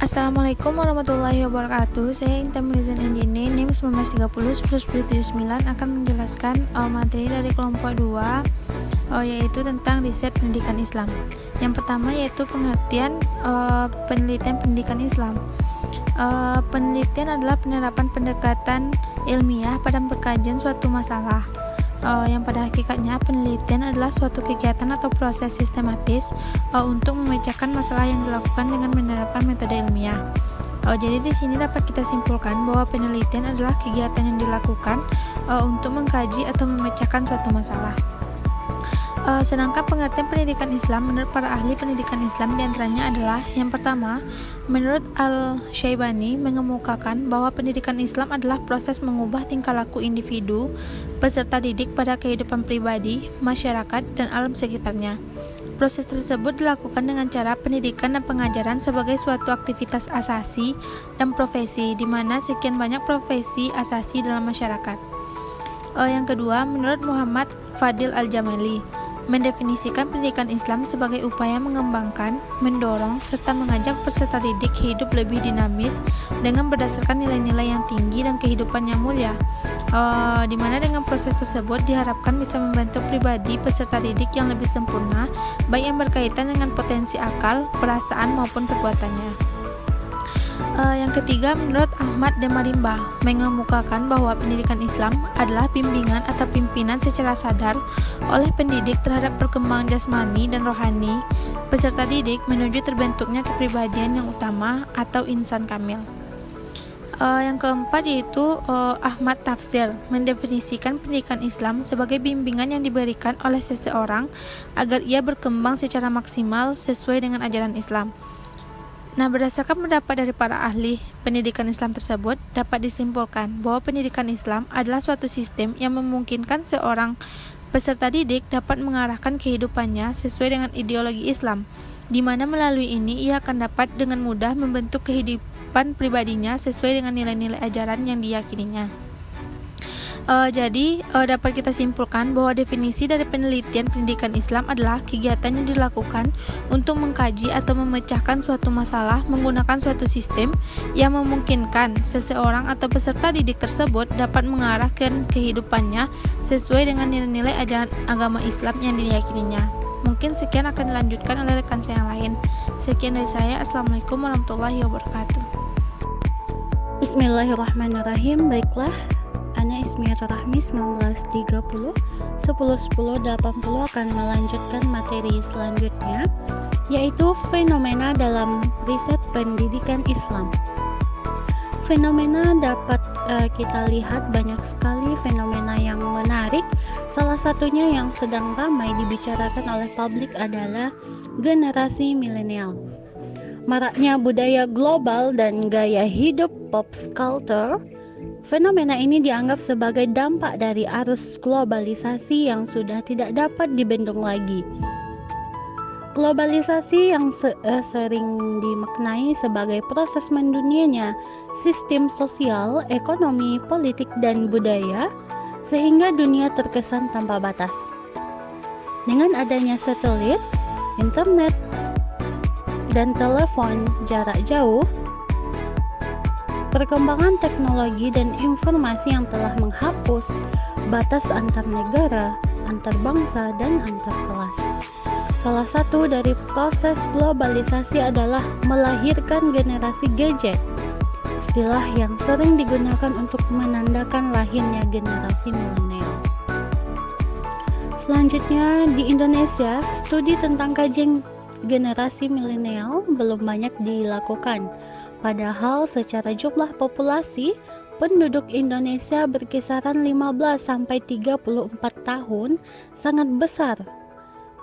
Assalamualaikum warahmatullahi wabarakatuh. Saya Intan Milizan Endine, NIM 1930-1079 akan menjelaskan materi dari kelompok 2 yaitu tentang riset pendidikan Islam. Yang pertama yaitu pengertian penelitian pendidikan Islam. Penelitian adalah penerapan pendekatan ilmiah pada pengkajian suatu masalah. Yang pada hakikatnya penelitian adalah suatu kegiatan atau proses sistematis untuk memecahkan masalah yang dilakukan dengan menerapkan metode ilmiah. Jadi di sini dapat kita simpulkan bahwa penelitian adalah kegiatan yang dilakukan untuk mengkaji atau memecahkan suatu masalah. Sedangkan pengertian pendidikan Islam menurut para ahli pendidikan Islam diantaranya adalah yang pertama, menurut Al-Syaibani mengemukakan bahwa pendidikan Islam adalah proses mengubah tingkah laku individu peserta didik pada kehidupan pribadi, masyarakat, dan alam sekitarnya. Proses tersebut dilakukan dengan cara pendidikan dan pengajaran sebagai suatu aktivitas asasi dan profesi, di mana sekian banyak profesi asasi dalam masyarakat. Yang kedua, menurut Muhammad Fadil Al-Jamali mendefinisikan pendidikan Islam sebagai upaya mengembangkan, mendorong, serta mengajak peserta didik hidup lebih dinamis dengan berdasarkan nilai-nilai yang tinggi dan kehidupan yang mulia, di mana dengan proses tersebut diharapkan bisa membentuk pribadi peserta didik yang lebih sempurna, baik yang berkaitan dengan potensi akal, perasaan maupun perbuatannya. Yang ketiga, menurut Ahmad Demarimba mengemukakan bahwa pendidikan Islam adalah bimbingan atau pimpinan secara sadar oleh pendidik terhadap perkembangan jasmani dan rohani peserta didik menuju terbentuknya kepribadian yang utama atau insan kamil. Yang keempat yaitu Ahmad Tafsir mendefinisikan pendidikan Islam sebagai bimbingan yang diberikan oleh seseorang agar ia berkembang secara maksimal sesuai dengan ajaran Islam. Nah, berdasarkan pendapat dari para ahli pendidikan Islam tersebut, dapat disimpulkan bahwa pendidikan Islam adalah suatu sistem yang memungkinkan seorang peserta didik dapat mengarahkan kehidupannya sesuai dengan ideologi Islam, di mana melalui ini ia akan dapat dengan mudah membentuk kehidupan pribadinya sesuai dengan nilai-nilai ajaran yang diyakininya. Jadi dapat kita simpulkan bahwa definisi dari penelitian pendidikan Islam adalah kegiatan yang dilakukan untuk mengkaji atau memecahkan suatu masalah menggunakan suatu sistem yang memungkinkan seseorang atau peserta didik tersebut dapat mengarahkan kehidupannya sesuai dengan nilai-nilai ajaran agama Islam yang diyakininya. Mungkin sekian akan dilanjutkan oleh rekan saya yang lain. Sekian dari saya. Assalamualaikum warahmatullahi wabarakatuh. Bismillahirrahmanirrahim. Baiklah, Ana Ismiatul Rahmi 1930 10.10.80 akan melanjutkan materi selanjutnya, yaitu fenomena dalam riset pendidikan Islam. Fenomena dapat kita lihat banyak sekali fenomena yang menarik. Salah satunya yang sedang ramai dibicarakan oleh publik adalah generasi milenial. Maraknya budaya global dan gaya hidup pop culture. Fenomena ini dianggap sebagai dampak dari arus globalisasi yang sudah tidak dapat dibendung lagi. Globalisasi yang sering dimaknai sebagai proses mendunianya sistem sosial, ekonomi, politik, dan budaya, sehingga dunia terkesan tanpa batas. Dengan adanya satelit, internet, dan telepon jarak jauh, perkembangan teknologi dan informasi yang telah menghapus batas antar negara, antar bangsa, dan antar kelas. Salah satu dari proses globalisasi adalah melahirkan generasi gadget, istilah yang sering digunakan untuk menandakan lahirnya generasi milenial. Selanjutnya, di Indonesia, studi tentang kajian generasi milenial belum banyak dilakukan. Padahal secara jumlah populasi, penduduk Indonesia berkisaran 15-34 tahun sangat besar,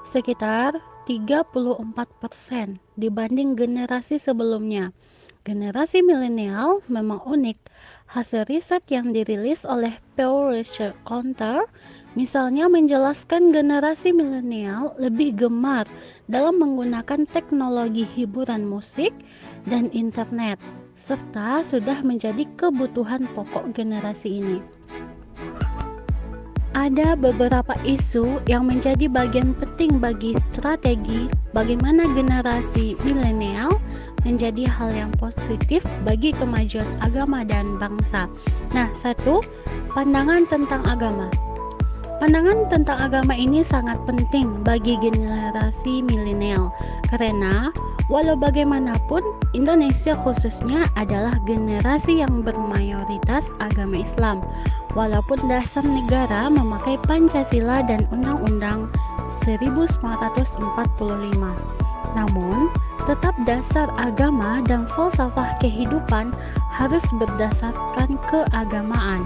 sekitar 34% dibanding generasi sebelumnya. Generasi milenial memang unik. Hasil riset yang dirilis oleh Pew Research Center misalnya menjelaskan generasi milenial lebih gemar dalam menggunakan teknologi hiburan musik dan internet, serta sudah menjadi kebutuhan pokok generasi ini. Ada beberapa isu yang menjadi bagian penting bagi strategi bagaimana generasi milenial menjadi hal yang positif bagi kemajuan agama dan bangsa. Nah, 1. Pandangan tentang agama. Pandangan tentang agama ini sangat penting bagi generasi milenial karena walau bagaimanapun Indonesia khususnya adalah generasi yang bermayoritas agama Islam. Walaupun dasar negara memakai Pancasila dan Undang-Undang 1945. Namun, tetap dasar agama dan falsafah kehidupan harus berdasarkan keagamaan.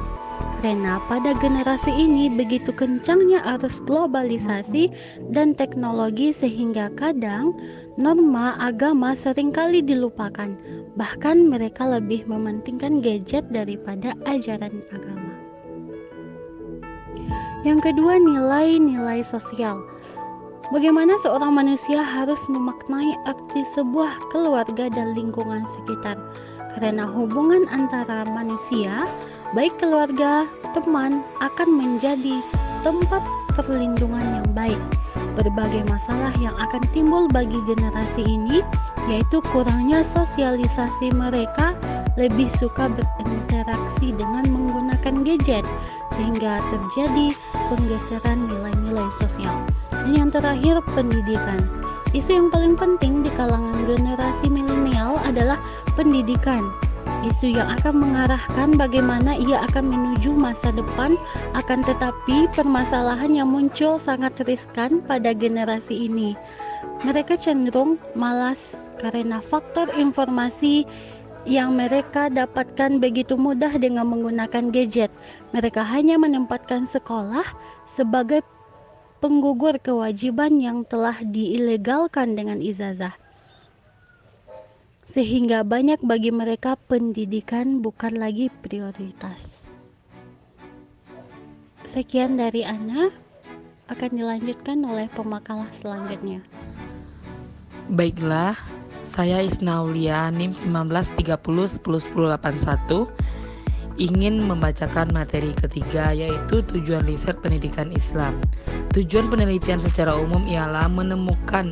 Karena pada generasi ini begitu kencangnya arus globalisasi dan teknologi sehingga kadang norma agama seringkali dilupakan. Bahkan mereka lebih mementingkan gadget daripada ajaran agama. Yang kedua, nilai-nilai sosial. Bagaimana seorang manusia harus memaknai arti sebuah keluarga dan lingkungan sekitar. Karena hubungan antara manusia, baik keluarga, teman, akan menjadi tempat perlindungan yang baik. Berbagai masalah yang akan timbul bagi generasi ini, yaitu kurangnya sosialisasi mereka, lebih suka berinteraksi dengan menggunakan gadget, sehingga terjadi penggeseran nilai-nilai sosial. Dan yang terakhir, pendidikan. Isu yang paling penting di kalangan generasi milenial adalah pendidikan. Isu yang akan mengarahkan bagaimana ia akan menuju masa depan, akan tetapi permasalahan yang muncul sangat riskan pada generasi ini. Mereka cenderung malas karena faktor informasi yang mereka dapatkan begitu mudah dengan menggunakan gadget. Mereka hanya menempatkan sekolah sebagai penggugur kewajiban yang telah diilegalkan dengan ijazah. Sehingga banyak bagi mereka pendidikan bukan lagi prioritas. Sekian dari Ana, akan dilanjutkan oleh pemakalah selanjutnya. Baiklah, saya Isnaulia NIM 1930101081 ingin membacakan materi ketiga, yaitu tujuan riset pendidikan Islam. Tujuan penelitian secara umum ialah menemukan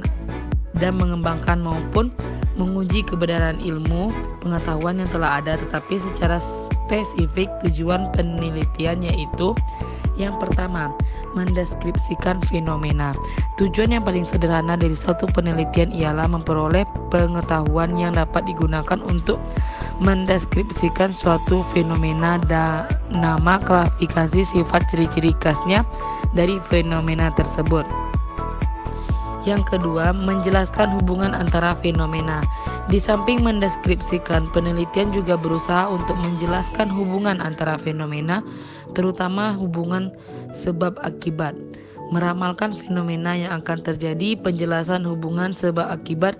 dan mengembangkan maupun menguji kebenaran ilmu pengetahuan yang telah ada, tetapi secara spesifik tujuan penelitian yaitu yang pertama, mendeskripsikan fenomena. Tujuan yang paling sederhana dari suatu penelitian ialah memperoleh pengetahuan yang dapat digunakan untuk mendeskripsikan suatu fenomena dan nama, klasifikasi, sifat, ciri-ciri khasnya dari fenomena tersebut. Yang kedua, menjelaskan hubungan antara fenomena. Di samping mendeskripsikan, penelitian juga berusaha untuk menjelaskan hubungan antara fenomena, terutama hubungan sebab akibat. Meramalkan fenomena yang akan terjadi, penjelasan hubungan sebab akibat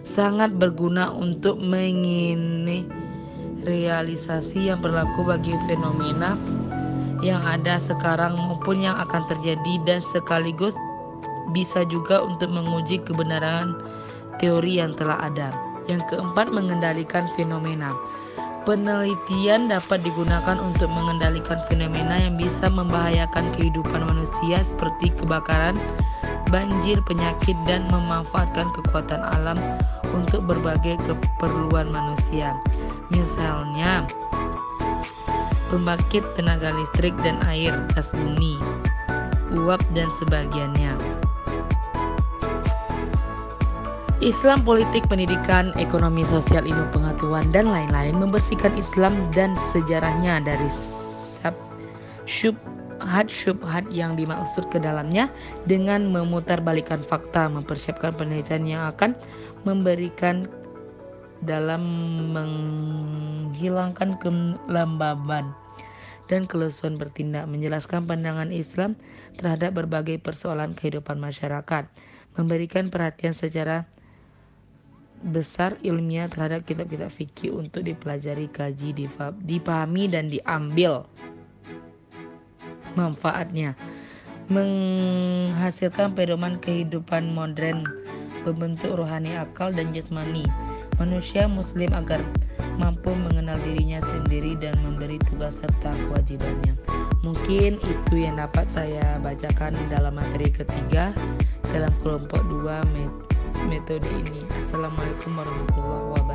sangat berguna untuk mengini realisasi yang berlaku bagi fenomena yang ada sekarang maupun yang akan terjadi, dan sekaligus bisa juga untuk menguji kebenaran teori yang telah ada. Yang keempat, mengendalikan fenomena. Penelitian dapat digunakan untuk mengendalikan fenomena yang bisa membahayakan kehidupan manusia seperti kebakaran, banjir, penyakit, dan memanfaatkan kekuatan alam untuk berbagai keperluan manusia. Misalnya, pembangkit tenaga listrik dan air, gas bumi, uap, dan sebagiannya. Islam, politik, pendidikan, ekonomi, sosial, ilmu pengetahuan, dan lain-lain. Membersihkan Islam dan sejarahnya dari syubhat yang dimaksud ke dalamnya dengan memutarbalikkan fakta, mempersiapkan penelitian yang akan memberikan dalam menghilangkan kelembaban dan kelesuan bertindak, menjelaskan pandangan Islam terhadap berbagai persoalan kehidupan masyarakat, memberikan perhatian secara besar ilmiah terhadap kitab-kitab fikih untuk dipelajari, kaji, dipahami, dan diambil manfaatnya, menghasilkan pedoman kehidupan modern, membentuk rohani, akal, dan jasmani manusia muslim agar mampu mengenal dirinya sendiri dan memberi tugas serta kewajibannya. Mungkin itu yang dapat saya bacakan dalam materi ketiga dalam kelompok 2 metode ini. Assalamualaikum warahmatullahi wabarakatuh.